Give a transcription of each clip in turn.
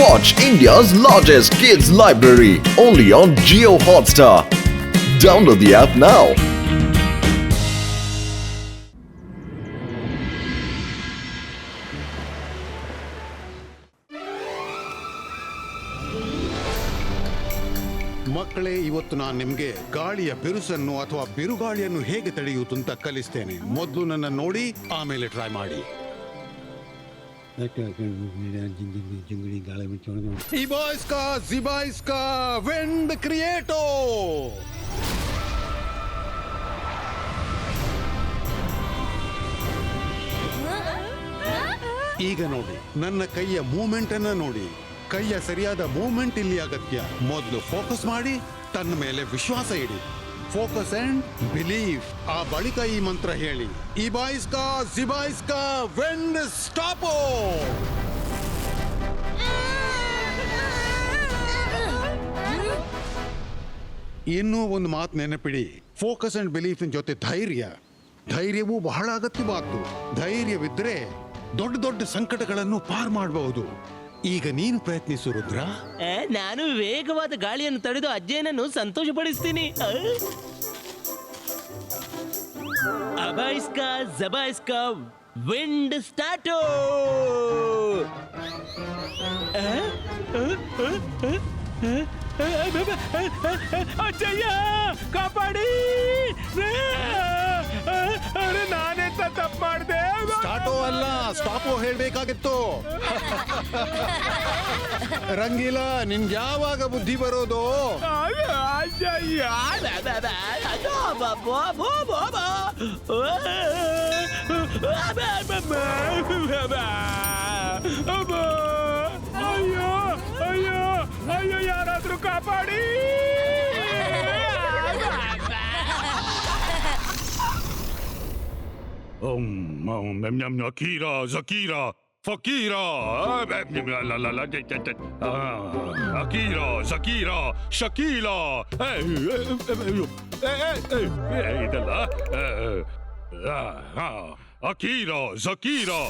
Watch India's largest kids library only on Jio Hotstar. Download the app now. ಮಕ್ಕಳೇ, ಇವತ್ತು ನಾನು ನಿಮಗೆ ಗಾಳಿಯ ಬಿರುಸನ್ನು ಅಥವಾ ಬಿರುಗಾಳಿಯನ್ನು ಹೇಗೆ ತಡೆಯುವುದು ಅಂತ ಕಲಿಸ್ತೇನೆ. ಮೊದಲು ನನ್ನ ನೋಡಿ, ಆಮೇಲೆ ಟ್ರೈ ಮಾಡಿ. ಇಬಾಯ್ಸ್ಕಾ ಜಿಬಾಯ್ಸ್ಕಾ ವಿಂಡ್ ಕ್ರಿಯೇಟೋ. ಈಗ ನೋಡಿ, ನನ್ನ ಕೈಯ ಮೂವ್ಮೆಂಟ್ ಅನ್ನ ನೋಡಿ. ಕೈಯ ಸರಿಯಾದ ಮೂವ್ಮೆಂಟ್ ಇಲ್ಲಿ ಅಗತ್ಯ. ಮೊದಲು ಫೋಕಸ್ ಮಾಡಿ, ತನ್ನ ಮೇಲೆ ವಿಶ್ವಾಸ ಇಡಿ. Focus and believe. ಆ ಬಳಿಕ ಈ ಮಂತ್ರ ಹೇಳಿ, ಇಬಾಯ್ಸ್ಕಾ ಜಿಬಾಯ್ಸ್ಕಾ ವಿಂಡ್ ಸ್ಟಾಪೋ. ಇನ್ನೂ ಒಂದು ಮಾತು ನೆನಪಿಡಿ, ಫೋಕಸ್ ಅಂಡ್ ಬಿಲೀಫ್ ಜೊತೆ ಧೈರ್ಯವೂ ಬಹಳ ಅಗತ್ಯವಾದ್ದು. ಧೈರ್ಯವಿದ್ರೆ ದೊಡ್ಡ ದೊಡ್ಡ ಸಂಕಟಗಳನ್ನು ಪಾರ್ ಮಾಡಬಹುದು. ಈಗ ನೀನು ಪ್ರಯತ್ನಿಸು ರುದ್ರ. ನಾನು ವೇಗವಾದ ಗಾಳಿಯನ್ನು ತಡೆದು ಅಜ್ಜಯ್ಯನನ್ನು ಸಂತೋಷಪಡಿಸ್ತೀನಿ. ಅಬಾಯ್ಸ್ಕಾ ಜಬಾಯ್ಸ್ಕಾ ವಿಂಡ್ ಸ್ಟಾರ್ಟೋ. ಅಜ್ಜಯ್ಯ ಕಾಪಾಡಿ, ನಾನೇ ತಪ್ಪು ಮಾಡಿದೆ. ಸ್ಟಾರ್ಟೋ ಅಲ್ಲ, ಸ್ಟಾಪೋ ಹೇಳ್ಬೇಕಾಗಿತ್ತು. ರಂಗೀಲ, ನಿನ್ಗೆ ಯಾವಾಗ ಬುದ್ಧಿ ಬರೋದು? ಅಜ್ಜಯ್ಯ ಅಯ್ಯೋ ಅಯ್ಯೋ ಅಯ್ಯೋ, ಯಾರಾದ್ರೂ ಕಾಪಾಡಿ. Akira, Zakira, Fakira, Akira, Zakira, Shakila, Akira, Zakira,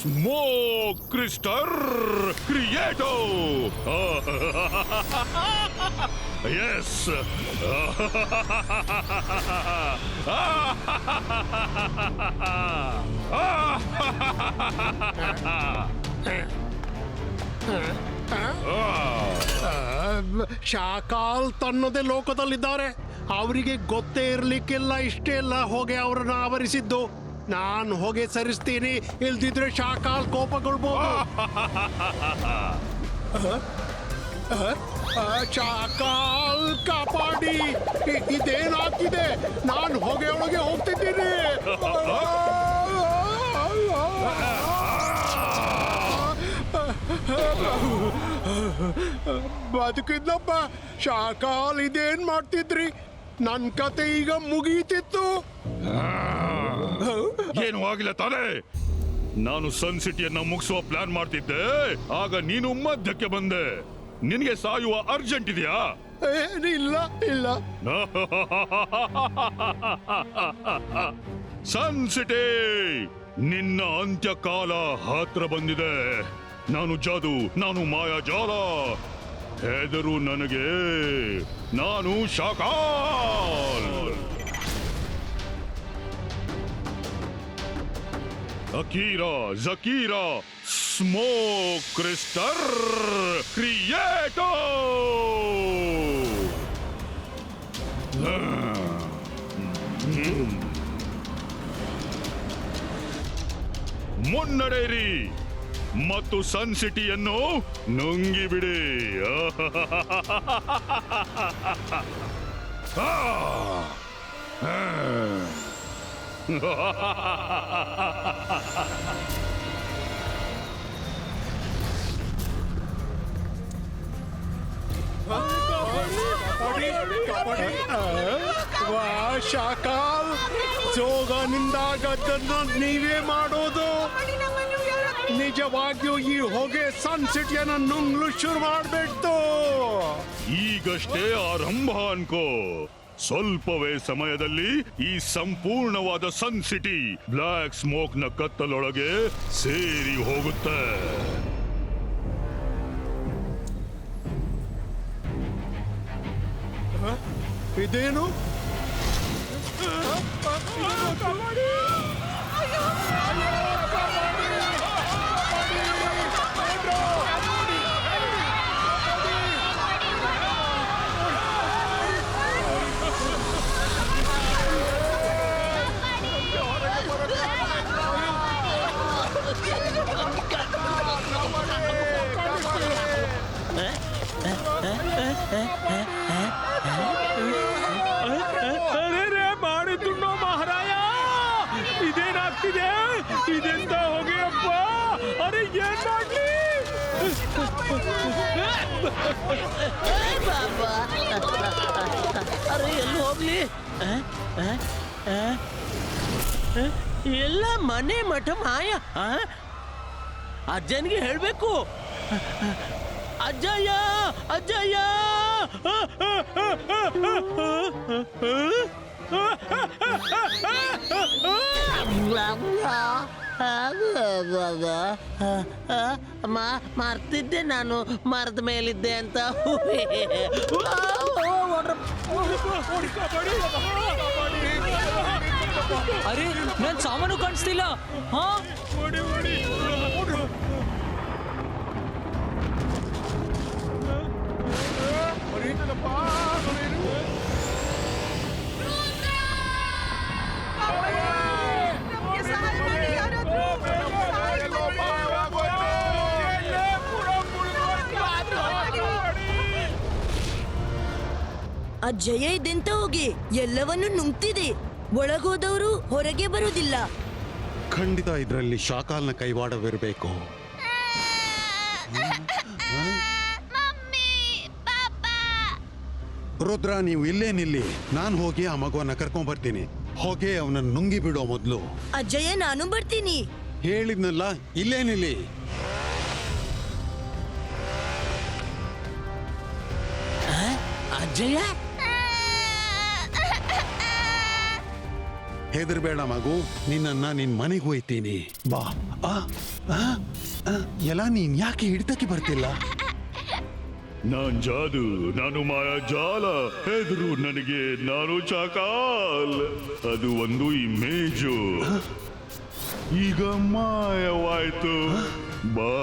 Smoke Crystal Creato. Yes. ಶಾಕಾಲ್ ತನ್ನದೇ ಲೋಕದಲ್ಲಿದ್ದಾರೆ. ಅವರಿಗೆ ಗೊತ್ತೇ ಇರ್ಲಿಕ್ಕಿಲ್ಲ ಇಷ್ಟೆಲ್ಲ ಹೊಗೆ ಅವರನ್ನ ಆವರಿಸಿದ್ದು. ನಾನು ಹೊಗೆ ಸರಿಸ್ತೀನಿ, ಇಲ್ದಿದ್ರೆ ಶಾಕಾಲ್ ಕೋಪಗೊಳ್ಬಹುದು. ಶಾಕಾಲ್ ಕಾಪಾಡಿ, ಇದೇನಾಗ್ತಿದೆ? ನಾನು ಹೊಗೆಯೊಳಗೆ ಹೋಗ್ತಿದ್ದೀನಿ. ಬದುಕಿದ್ನಪ್ಪ. ಶಾಕಾಲ್ ಇದೇನ್ ಮಾಡ್ತಿದ್ರಿ? ನನ್ ಕತೆ ಈಗ ಮುಗೀತಿತ್ತು. ಏನು ಆಗಿಲ್ಲ ತಾನೇ? ನಾನು ಸನ್ ಸಿಟಿಯನ್ನ ಮುಗಿಸುವ ಪ್ಲಾನ್ ಮಾಡ್ತಿದ್ದೆ, ಆಗ ನೀನು ಮಧ್ಯಕ್ಕೆ ಬಂದೆ. ನಿನಗೆ ಸಾಯುವ ಅರ್ಜೆಂಟ್ ಇದೆಯಾ? ಇಲ್ಲ ಇಲ್ಲ. ಸನ್ ಸಿಟಿ, ನಿನ್ನ ಅಂತ್ಯಕಾಲ ಹತ್ರ ಬಂದಿದೆ. ನಾನು ಜಾದು, ನಾನು ಮಾಯಾಜಾಲ. ಹೆದರು ನನಗೆ, ನಾನು ಶಾಕಾಲ್. Akira, Zakira, Smoke Crystal Creato. ಮುನ್ನಡೆಯಿರಿ ಮತ್ತು ಸನ್ ಸಿಟಿಯನ್ನು ನುಂಗಿಬಿಡಿ. ವಾ ಶಾಕಾಲ್, ಜೋಗನಿಂದಾಗದ್ದನ್ನು ನೀವೇ ಮಾಡೋದು. ನಿಜವಾಗಿಯೂ ಈ ಹೊಗೆ ಸನ್ ಸಿಟಿಯನ್ನು ನುಂಗ್ಲು ಶುರು ಮಾಡ್ಬಿಡ್ತು. ಈಗಷ್ಟೇ ಆರಂಭ ಅನ್ಕೋ. ಸ್ವಲ್ಪವೇ ಸಮಯದಲ್ಲಿ ಈ ಸಂಪೂರ್ಣವಾದ ಸನ್ ಸಿಟಿ ಬ್ಲಾಕ್ ಸ್ಮೋಕ್ ನ ಕತ್ತಲೊಳಗೆ ಸೇರಿ ಹೋಗುತ್ತೆ. ಇದೇನು? ಅರೆ ಮಾಡಿದ್ದುಣ್ಣೋ ಮಹಾರಾಯ, ಇದೇನಾಗ್ತಿದೆ? ಇದೆಂತ ಹೋಗಿಯಪ್ಪ? ಅರೆ ಏನ್ ಮಾಡ್ಲಿ? ಬಾಬಾ ಅರೆ ಎಲ್ಲಿ ಹೋಗ್ಲಿ? ಎಲ್ಲ ಮನೆ ಮಠ ಮಾಯ. ಅಜ್ಜನಿಗೆ ಹೇಳ್ಬೇಕು. ಅಜ್ಜಯ್ಯ ಅಜ್ಜಯ್ಯ, ಮರ್ತಿದ್ದೆ ನಾನು, ಮರದ ಮೇಲಿದ್ದೆ ಅಂತ. ಅರೆ ನನ್ ಸಾಮಾನು ಕಾಣಿಸ್ತಿಲ್ಲ. ಹಾ ಅಜ್ಜಯ್ಯ ಇದೆಂತ ಹೋಗಿ ಎಲ್ಲವನ್ನು ನುಂಗ್ತಿದೆ. ಒಳಗೋದವರು ಹೊರಗೆ ಬರುವುದಿಲ್ಲ. ಖಂಡಿತ ಇದರಲ್ಲಿ ಶಾಕಾಲ್ನ ಕೈವಾಡವಿರಬೇಕು. ರುದ್ರ, ನೀವು ಇಲ್ಲೇ ನಿಲ್ಲಿ. ನಾನು ಹೋಗಿ ಆ ಮಗುವನ್ನ ಕರ್ಕೊಂಡ್ ಬರ್ತೀನಿ. ಹೋಗಿ ಅವನನ್ನು ನುಂಗಿ ಬಿಡೋ ಮೊದಲು. ಅಜ್ಜಯ್ಯ ನಾನು ಬರ್ತೀನಿ. ಹೇಳಿದ್ನಲ್ಲ, ಇಲ್ಲೇ ನಿಲ್ಲಿ. ಅಜ್ಜಯ್ಯ ಹೆದರ್ಬೇಡ ಮಗು, ನಿನ್ನನ್ನ ನಿನ್ ಮನೆಗೆ ಹೋಯ್ತೀನಿ. ಬಾ. ಎಲ್ಲ ನೀನ್ ಯಾಕೆ ಹಿಡಿತಕ್ಕೆ ಬರ್ತಿಲ್ಲ? ನಾನ್ ಜಾದು, ನಾನು ಮಾಯಾ ಜಾಲ. ಹೆದರು ನನಗೆ, ನಾನು ಚಾಕಾಲ್. ಅದು ಒಂದು ಇಮೇಜು, ಈಗ ಮಾಯವಾಯ್ತು. ಬಾ,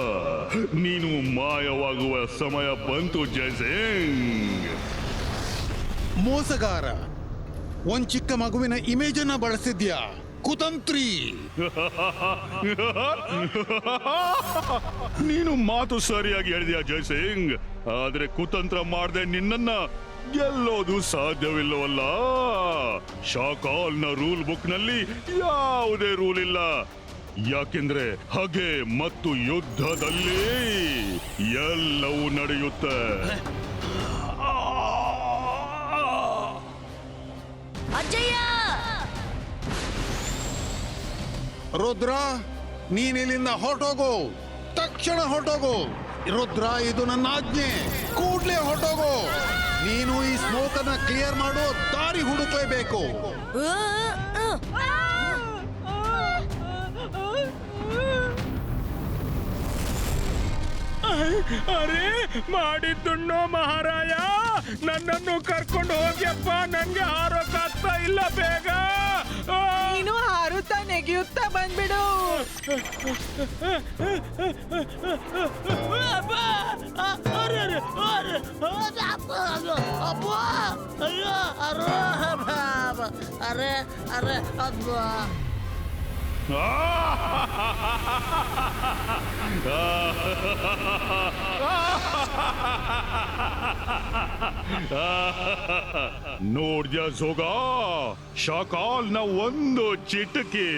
ನೀನು ಮಾಯವಾಗುವ ಸಮಯ ಬಂತು ಜಯಸಿಂಗ್. ಮೋಸಗಾರ, ಒಂದ್ ಚಿಕ್ಕ ಮಗುವಿನ ಇಮೇಜ್ ಅನ್ನ ಬಳಸಿದ್ಯಾ, ಕುತಂತ್ರಿ. ನೀನು ಮಾತು ಸರಿಯಾಗಿ ಹೇಳಿದ್ಯಾ ಜಯಸಿಂಗ್, ಆದ್ರೆ ಕುತಂತ್ರ ಮಾಡದೆ ನಿನ್ನನ್ನ ಗೆಲ್ಲೋದು ಸಾಧ್ಯವಿಲ್ಲವಲ್ಲ. ಶಾಕಾಲ್ನ ರೂಲ್ ಬುಕ್ ನಲ್ಲಿ ಯಾವುದೇ ರೂಲ್ ಇಲ್ಲ. ಯಾಕೆಂದ್ರೆ ಹಗೆ ಮತ್ತು ಯುದ್ಧದಲ್ಲಿ ಎಲ್ಲವೂ ನಡೆಯುತ್ತೆ. ಅಜ್ಜಯ್ಯ ರುದ್ರ, ನೀನ್ ಇಲ್ಲಿಂದ ಹೊರಟೋಗು. ತಕ್ಷಣ ಹೊರಟೋಗು. ರುದ್ರ, ಇದು ನನ್ನ ಆಜ್ಞೆ. ಕೂಡ್ಲೇ ಹೊರಟೋಗು. ನೀನು ಈ ಸ್ಮೋಕ್ ಅನ್ನ ಕ್ಲಿಯರ್ ಮಾಡೋ ದಾರಿ ಹುಡುಕ್ಲೇಬೇಕು. ಅರೆ ಮಾಡಿದ್ದುಣ್ಣೋ ಮಹಾರಾಯ, ನನ್ನನ್ನು ಕರ್ಕೊಂಡು ಹೋಗ್ಯಪ್ಪ. ನನ್ಗೆ ಹಾರೋಕ್ಕಾಗ್ತಾ ಇಲ್ಲ. ಬೇಗ ನೀನು ಹಾರುತ್ತಾ ನೆಗೆಯುತ್ತಾ ಬಂದ್ಬಿಡು. ಅರೆ ಅರೆ ಅಬ್ಬಾ. ನೋಡ್ದ್ಯಾ ಜೋಗ, ಶಾಕಾಲ್ನ ಒಂದು ಚಿಟಕಿ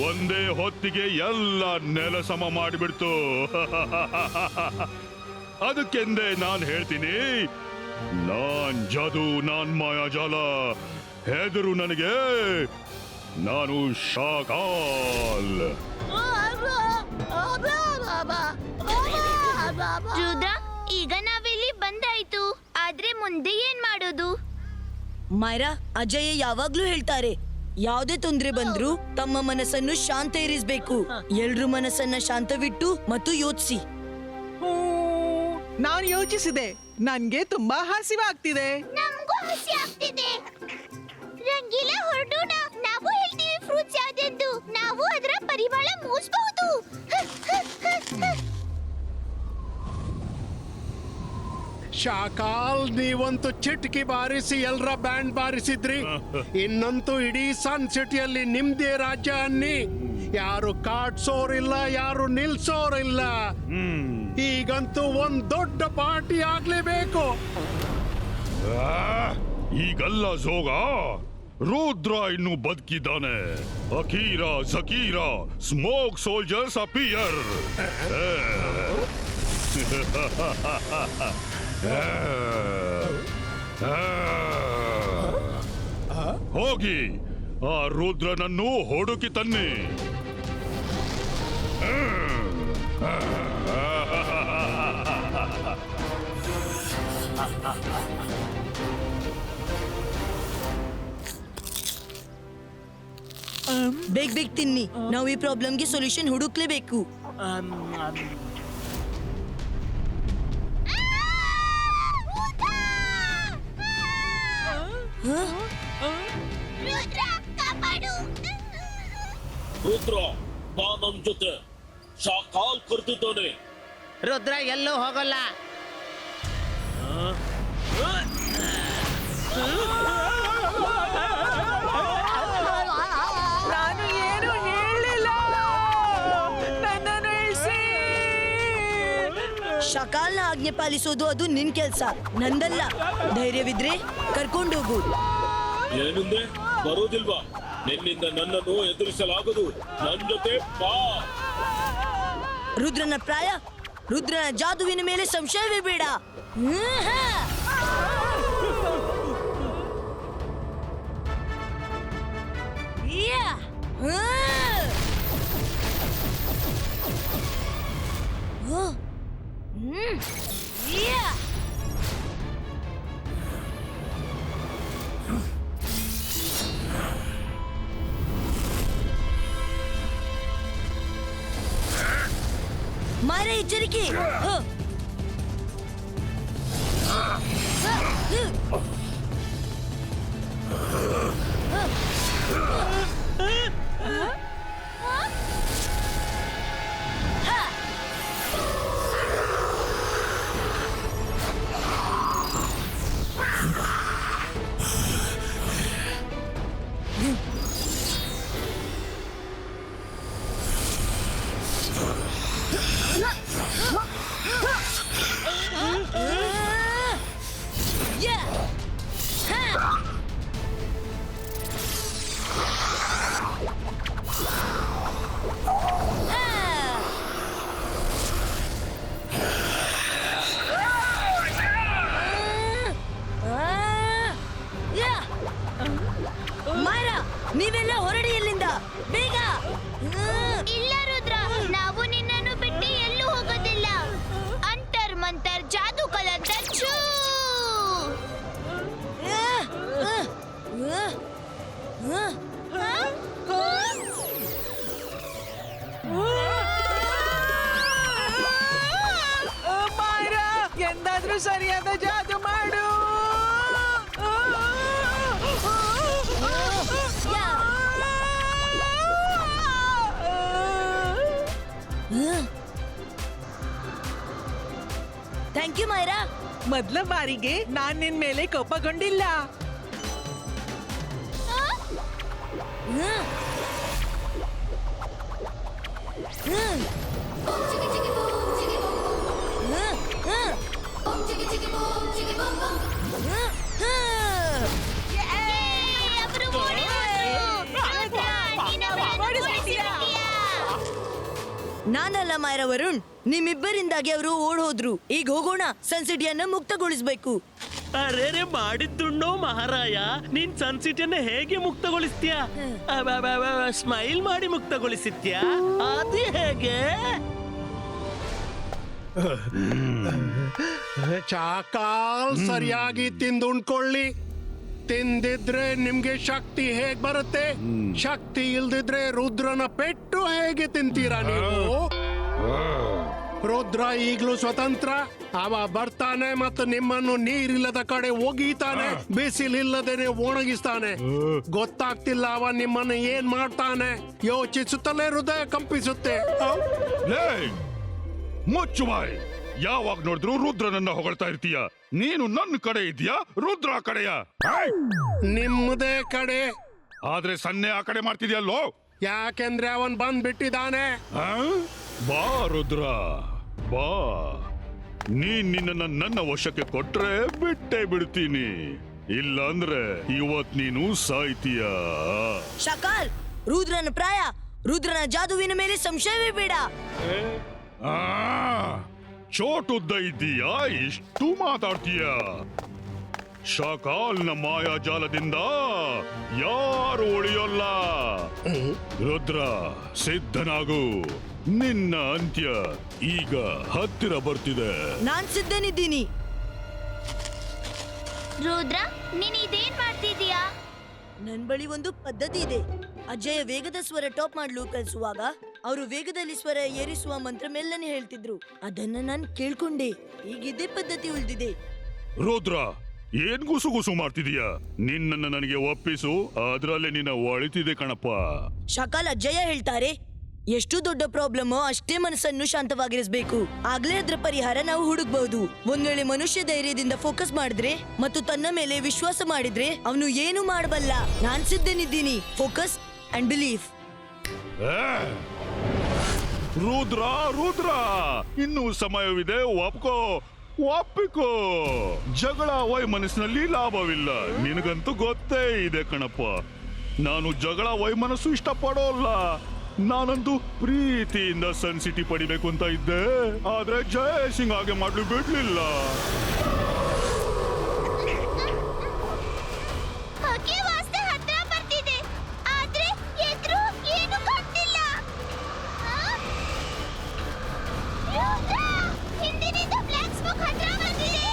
ಒಂದೇ ಹೊತ್ತಿಗೆ ಎಲ್ಲ ನೆಲ ಸಮ ಮಾಡಿಬಿಡ್ತು. ಅದಕ್ಕೆಂದೇ ನಾನ್ ಹೇಳ್ತೀನಿ, ನಾನ್ ಜಾದು, ನಾನ್ ಮಾಯಾಜಾಲ. ಹೆದರು ನನಗೆ, ನಾನು ಶಾಕಾಲ್. ರುದ್ರ, ಈಗ ನಾವಿಲ್ಲಿ ಬಂದಾಯ್ತು, ಆದ್ರೆ ಮುಂದೆ ಏನ್ ಮಾಡೋದು? ಮೈರಾ, ಅಜಯ್ ಯಾವಾಗ್ಲೂ ಹೇಳ್ತಾರೆ, ಯಾವುದೇ ತೊಂದ್ರೆ ಬಂದ್ರು ತಮ್ಮ ಮನಸ್ಸನ್ನು ಶಾಂತ ಇರಿಸಬೇಕು. ಎಲ್ರೂ ಮನಸ್ಸನ್ನ ಶಾಂತವಿಟ್ಟು ಮತ್ತು ಯೋಚಿಸಿ. ನಾನು ಯೋಚಿಸಿದೆ, ನನ್ಗೆ ತುಂಬಾ ಹಸಿವಾಗ್ತಿದೆ. ನಮಗೂ ಹಸಿ ಆಗ್ತಿದೆ. ರಂಗೀಲ ಹೊರಡೋಣ. ನಾವು ಹೇಳ್ತೀವಿ ಫ್ರೂಟ್ಸ್ ಯಾವ್ದೆಂದು. ನಾವು ಅದರ ಪರಿಮಳ ಮೂಸಬಹುದು. ಶಾಕಾಲ್ ನೀವಂತೂ ಚಿಟ್ಕಿ ಬಾರಿಸಿ ಎಲ್ರ ಬ್ಯಾಂಡ್ ಬಾರಿಸಿದ್ರಿ. ಇನ್ನಂತೂ ಇಡೀ ಸನ್ ಸಿಟಿಯಲ್ಲಿ ನಿಮ್ದೇ ರಾಜ್ಯ ಅನ್ನಿ. ಯಾರು ಕಾಡ್ಸೋರಿಲ್ಲ, ಯಾರು ನಿಲ್ಸೋರಿಲ್ಲ. ಈಗಂತೂ ಒಂದ್ ದೊಡ್ಡ ಪಾರ್ಟಿ ಆಗ್ಲೇಬೇಕು. ಈಗಲ್ಲ ಜೋಗ, ರುದ್ರ ಇನ್ನು ಬದುಕಿದ್ದಾನೆ. ಅಕೀರ ಜಕೀರ ಸ್ಮೋಕ್ ಸೋಲ್ಜರ್ಸ್ ಅಪಿಯರ್. ಹೋಗಿ ಆ ರುದ್ರನನ್ನು ಹುಡುಕಿ ತನ್ನಿ. ಬೇಗ ಬೇಗ ತಿನ್ನಿ, ನಾವು ಈ ಪ್ರಾಬ್ಲಮ್ಗೆ ಸೊಲ್ಯೂಷನ್ ಹುಡುಕ್ಲೇಬೇಕು. ರುದ್ರ, ಕಾಪಾಡು. ರುದ್ರ ಬಾ ನಮ್ ಜೊತೆ. ಶಾಕಾಲ್ ಕರ್ತಿದ್ದಾನೆ. ರುದ್ರ ಎಲ್ಲೂ ಹೋಗಲ್ಲ. ನಾನು ಏನು ಹೇಳಿಲ್ಲ. ನನ್ನನ್ನು ಇಳಿಸಿ. ಶಕಾಲ್ನ ಆಜ್ಞೆ ಪಾಲಿಸೋದು ಅದು ನಿನ್ ಕೆಲ್ಸ, ನಂದಲ್ಲ. ಧೈರ್ಯವಿದ್ರೆ ಕರ್ಕೊಂಡೋಗು. ಏನಂದೆ? ಬರೋದಿಲ್ವಾ? ನಿನ್ನಿಂದ ನನ್ನನ್ನು ಎದುರಿಸಲಾಗದು. ನನ್ ಜೊತೆ ಬಾ. ರುದ್ರನ ಪ್ರಾಯ, ರುದ್ರನ ಜಾದುವಿನ ಮೇಲೆ ಸಂಶಯವೇ ಬೇಡ. ಮಾರ ಎಚ್ಚರಿಕೆ. ಮಾರ, ನೀವೆಲ್ಲ ಹೊರಡಿ ಇಲ್ಲಿಂದ ಬೇಗ. ಇಲ್ಲ ರುದ್ರ, ನಾವು ನಿನ್ನನ್ನು ಬಿಟ್ಟು ಎಲ್ಲೂ ಹೋಗೋದಿಲ್ಲ. ಅಂತರ್ ಮಂತರ್ ಜಾದು ಕಲಂತರ್ ಛೂ. ಮಾಯರಾ, ಎಂದಾದ್ರೂ ಸರಿಯಾದ ಜಾದು ಮಾಡು. Thank you Mayra. ಮೊದ್ಲ ಬಾರಿಗೆ ನಾನ್ ನಿನ್ ಮೇಲೆ ಕೋಪಗೊಂಡಿಲ್ಲ. ಅವರು ಓಡಿ ಹೋದ್ರು. ರುದ್ರ, ನೀನು ಅವರನ್ನು ಓಡಿಸಿಬಿಟ್ಯಾ? ನಾನಲ್ಲ ಮಾಯರ ವರುಣ್, ನಿಮ್ಮಿಬ್ಬರಿಂದಾಗಿ ಅವರು ಓಡ್ ಹೋದ್ರು. ಈಗ ಹೋಗೋಣ, ಸನ್ಸಿಟಿಯನ್ನ ಮುಕ್ತಗೊಳಿಸ್ಬೇಕು. ಅರೆ ಮಾಡಿದ್ದುಣ್ಣೋ ಮಹಾರಾಯ, ನೀನ್ ಸನ್ಸಿಟಿಯನ್ನ ಹೇಗೆ ಮುಕ್ತಗೊಳಿಸ್ತೀಯಾ? ಸ್ಮೈಲ್ ಮಾಡಿ ಮುಕ್ತಗೊಳಿಸಿದ್ಯಾ? ಅದು ಹೇಗೆ? ಚಾಕಾಲ್ ಸರಿಯಾಗಿ ತಿಂದುಣ್ಕೊಳ್ಳಿ. ತಿಂದಿದ್ರೆ ನಿಮ್ಗೆ ಶಕ್ತಿ ಹೇಗ್ ಬರುತ್ತೆ? ಶಕ್ತಿ ಇಲ್ದಿದ್ರೆ ರುದ್ರನ ಪೆಟ್ಟು ಹೇಗೆ ತಿಂತೀರಾ ನೀವು? ರುದ್ರ ಈಗ್ಲೂ ಸ್ವತಂತ್ರ. ಅವ ಬರ್ತಾನೆ ಮತ್ತು ನಿಮ್ಮನ್ನು ನೀರಿಲ್ಲದ ಕಡೆ ಒಗೀತಾನೆ, ಬಿಸಿಲಿಲ್ಲದೇನೆ ಒಣಗಿಸ್ತಾನೆ. ಗೊತ್ತಾಗ್ತಿಲ್ಲ ಅವ ನಿಮ್ಮನ್ನು ಏನ್ ಮಾಡ್ತಾನೆ. ಯೋಚಿಸುತ್ತಲೇ ಹೃದಯ ಕಂಪಿಸುತ್ತೆ. ಲೇ ಮುಚ್ಚು ಬಾಯ್. ಯಾವಾಗ ನೋಡಿದ್ರು ರುದ್ರನನ್ನ ಹೊಗಳ್ತಾ ಇರ್ತೀಯ. ನೀನು ನನ್ನ ಕಡೆ ಇದೆಯಾ ರುದ್ರ ಕಡೆಯ? ನಿಮ್ಮದೇ ಕಡೆ. ಆದ್ರೆ ಸನ್ನೆ ಆ ಕಡೆ ಮಾಡ್ತಿದ್ಯಲ್ಲೋ. ಯಾಕೆಂದ್ರೆ ಅವನ್ ಬಂದ್ಬಿಟ್ಟಿದ್ದಾನೆ. ಆ? ಬಾ ರುದ್ರ ಬಾ. ನಿನ್ನನ್ನ ನನ್ನ ವಶಕ್ಕೆ ಕೊಟ್ರೆ ಬಿಟ್ಟೇ ಬಿಡ್ತೀನಿ, ಇಲ್ಲ ಅಂದ್ರೆ ಇವತ್ ನೀನು ಸಾಯ್ತೀಯ. ಶಕಾಲ್, ರುದ್ರನ ಪ್ರಾಯ, ರುದ್ರನ ಜಾದುವಿನ ಮೇಲೆ ಸಂಶಯವೇ ಬೇಡ. ಆ, ಚೋಟುದ್ದ ಇದ್ದೀಯಾ, ಇಷ್ಟು ಮಾತಾಡ್ತೀಯ? ಶಕಾಲ್ನ ಮಾಯಾಜಾಲದಿಂದ ಯಾರು ಉಳಿಯೋಲ್ಲ. ರುದ್ರ ಸಿದ್ಧನಾಗು, ನಿನ್ನ ಅಂತ್ಯ ಈಗ ಹತ್ತಿರ ಬರ್ತಿದೆ. ನಾನ್ ಸಿದ್ಧನಿದ್ದೀನಿ. ರುದ್ರ, ನೀನ್ ಇದೇನ್ ಮಾಡ್ತಿದೀಯಾ? ನನ್ ಬಳಿ ಒಂದು ಪದ್ಧತಿ ಇದೆ. ಅಜ್ಜಯ್ಯ ವೇಗದ ಸ್ವರ ಟಾಪ್ ಮಾಡ್ಲು ಕಲಿಸುವಾಗ ಅವರು ವೇಗದಲ್ಲಿ ಸ್ವರ ಏರಿಸುವ ಮಂತ್ರ ಮೆಲ್ಲನೆ ಹೇಳ್ತಿದ್ರು. ಅದನ್ನ ನಾನ್ ಕೇಳ್ಕೊಂಡೆ. ಈಗ ಇದೇ ಪದ್ಧತಿ ಉಳಿದಿದೆ. ರುದ್ರ, ಏನ್ ಗುಸು ಮಾಡ್ತಿದೀಯ? ನಿನ್ನನ್ನು ನನಗೆ ಒಪ್ಪಿಸು, ಅದ್ರಲ್ಲೇ ನಿನ್ನ ಒಳಿತಿದೆ ಕಣಪ್ಪ. ಶಕಾಲ್, ಅಜ್ಜಯ್ಯ ಹೇಳ್ತಾರೆ, ಎಷ್ಟು ದೊಡ್ಡ ಪ್ರಾಬ್ಲಮ್ ಅಷ್ಟೇ ಮನಸ್ಸನ್ನು ಶಾಂತವಾಗಿರಿಸಬೇಕು, ಆಗ್ಲೇ ಅದ್ರ ಪರಿಹಾರ ನಾವು ಹುಡುಕ್ಬಹುದು. ಒಂದ್ ವೇಳೆ ಮನುಷ್ಯ ಧೈರ್ಯದಿಂದ ಫೋಕಸ್ ಮಾಡಿದ್ರೆ ಮತ್ತು ತನ್ನ ಮೇಲೆ ವಿಶ್ವಾಸ ಮಾಡಿದ್ರೆ ಅವನು ಏನು ಮಾಡಬಲ್ಲ. ನಾನ್ ಸಿದ್ಧನಿದ್ದೀನಿ. Focus and belief. ರುದ್ರ, ಇನ್ನೂ ಸಮಯವಿದೆ. ಒಪ್ಪಿಕೋ. ಜಗಳ ವೈಮನಸ್ಸಿನಲ್ಲಿ ಲಾಭವಿಲ್ಲ. ನಿನಗಂತೂ ಗೊತ್ತೇ ಇದೆ ಕಣಪ್ಪ. ನಾನು ಜಗಳ ವೈಮನಸ್ಸು ಇಷ್ಟಪಡೋಲ್ಲ. ನಾನಂತೂ ಪ್ರೀತಿಯಿಂದ ಸನ್ ಸಿಟಿ ಪಡಿಬೇಕು ಅಂತ ಇದ್ದೆ, ಆದ್ರೆ ಜಯ ಸಿಂಗ್ ಹಾಗೆ ಮಾಡ್ಲು ಬಿಡ್ಲಿಲ್ಲ. ಹತ್ರ ಬರ್ತಿದೆ, ಆದ್ರೆ ಎದುರು ಏನು ಕಾಣ್ತಿಲ್ಲ. ಹಿಂದಿನಿಂದ ಬ್ಲ್ಯಾಕ್ ಸ್ಮೋಕ್ ಹತ್ರ ಬಂದಿದೆ.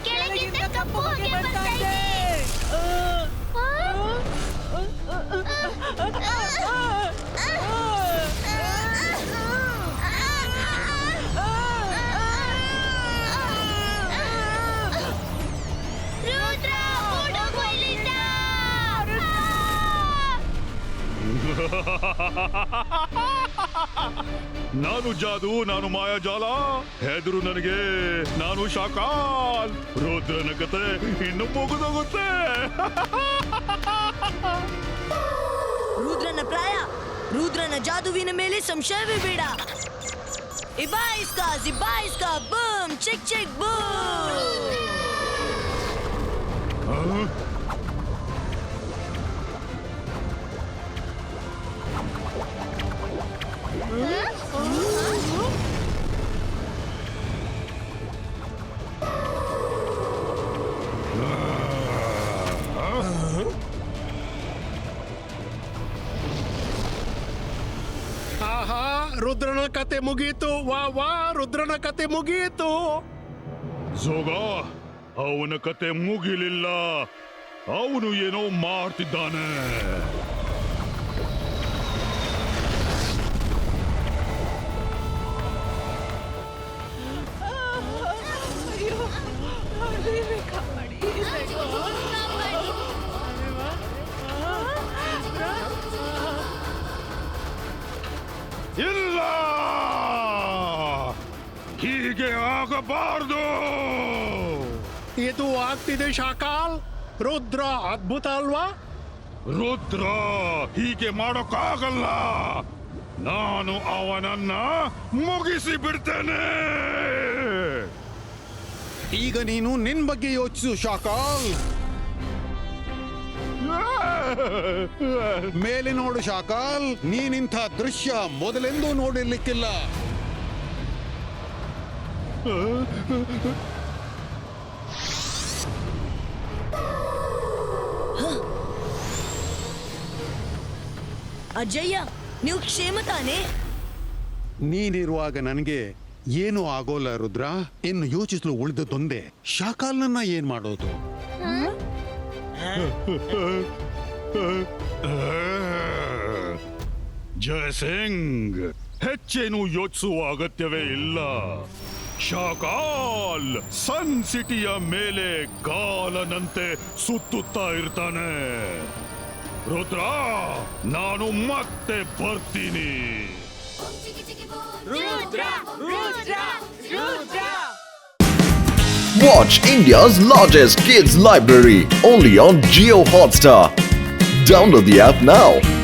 ಕೆಳಗಿಂದ ಕಪ್ಪು ಹೊಗೆ ಬರ್ತಾ ಇದೆ. ನಾನು ಜಾದು, ನಾನು ಮಾಯಾಜಾಲ. ಹೆದರು ನನಗೆ, ನಾನು ಶಾಕಾಲ್. ರುದ್ರನ ಕತೆ ಇನ್ನು ಮುಗಿದೋಗುತ್ತೆ. ರುದ್ರನ ಪ್ರಾಯ, ರುದ್ರನ ಜಾದುವಿನ ಮೇಲೆ ಸಂಶಯವೇ ಬೇಡ. ಇಬಾಯಿಸ್ಕಾ ಬೂಮ್ ಚೆಕ್ ಬೂಮ್. ಆಹಾ, ರುದ್ರನ ಕತೆ ಮುಗೀತು. ವಾ, ರುದ್ರನ ಕತೆ ಮುಗೀತು. ಜೋಗ, ಅವನ ಕತೆ ಮುಗಿಲಿಲ್ಲ. ಅವನು ಏನೋ ಮಾಡ್ತಿದ್ದಾನೆ. ಇಲ್ಲ, ಹೀಗೆ ಆಗಬಾರ್ದು. ಇದು ಆಗ್ತಿದೆ ಶಾಕಾಲ್. ರುದ್ರ ಅದ್ಭುತ ಅಲ್ವಾ? ರುದ್ರ ಹೀಗೆ ಮಾಡೋಕ್ಕಾಗಲ್ಲ. ನಾನು ಅವನನ್ನ ಮುಗಿಸಿ ಬಿಡ್ತೇನೆ. ಈಗ ನೀನು ನಿನ್ ಬಗ್ಗೆ ಯೋಚಿಸು ಶಾಕಾಲ್. ಮೇಲೆ ನೋಡು ಶಾಕಾಲ್, ನೀನಿಂಥ ದೃಶ್ಯ ಮೊದಲೆಂದೂ ನೋಡಿರ್ಲಿಕ್ಕಿಲ್ಲ. ಅಜ್ಜಯ್ಯ, ನೀವು ಕ್ಷೇಮ ತಾನೇ? ನೀನಿರುವಾಗ ನನಗೆ ಏನೂ ಆಗೋಲ್ಲ ರುದ್ರ. ಇನ್ನು ಯೋಚಿಸಲು ಉಳಿದದೊಂದೇ, ಶಾಕಾಲ್ನನ್ನ ಏನ್ ಮಾಡೋದು? ಜಯ ಸಿಂಗ್, ಹೆಚ್ಚೇನು ಯೋಚಿಸುವ ಅಗತ್ಯವೇ ಇಲ್ಲ. ಶಾಕಾಲ್ ಸನ್ ಸಿಟಿಯ ಮೇಲೆ ಕಾಲನಂತೆ ಸುತ್ತುತ್ತಾ ಇರ್ತಾನೆ. ರುದ್ರ, ನಾನು ಮತ್ತೆ ಬರ್ತೀನಿ. Watch India's largest kids library only on Jio Hotstar. Download the app now.